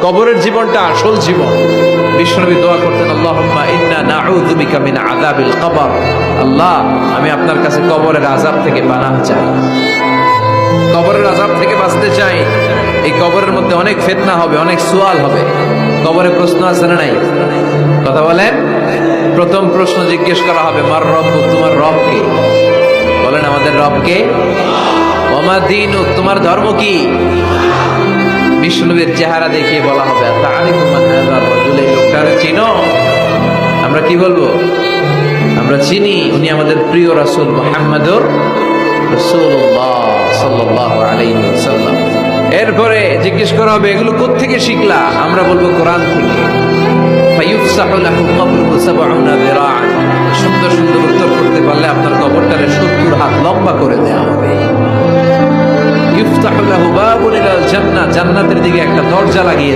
কবরের জীবনটা আসল জীবন। বিশ্বনবী দোয়া করতেন, আল্লাহুম্মা ইন্না নাউযু বিকা মিন আযাবিল কবর। আল্লাহ, আমি আপনার কাছে কবরের আযাব থেকে পানাহ চাই, কবরের আযাব থেকে বাঁচতে চাই। এই কবরের মধ্যে অনেক ফিতনা হবে, অনেক সুয়াল হবে। কবরে প্রশ্ন আছে না নাই? কথা বলেন। প্রথম প্রশ্ন জিজ্ঞেস করা হবে, মার রব্বুক, তোমার রব কে? বলেন, আমাদের রব কে? ওয়া মা দীনুক, তোমার ধর্ম কি? বিষ্ণুবীর চেহারা দেখিয়ে বলা হবে, তাআরিফু মান হাযার রাজুল, এই লোকটারে চিনো? আমরা কি বলবো? আমরা চিনি, উনি আমাদের প্রিয় রাসূল মুহাম্মদুর রাসূলুল্লাহ সাল্লাল্লাহু আলাইহি ওয়াসাল্লাম। এরপরে জিজ্ঞেস করা হবে, এগুলো কোত্থেকে শিখলা? আমরা বলবো, কোরআন থেকে। ফায়ুফসাহু লাহু কবরুহু ৭০ যিরাআন। সুন্দর সুন্দর উত্তর করতে পারলে আপনার কবরটারে ৭০ হাত লম্বা করে দেয়া হবে। ইফতাহু লাহু বাবুন ইলাল জান্নাহ, জান্নাতের দিকে একটা দরজা লাগিয়ে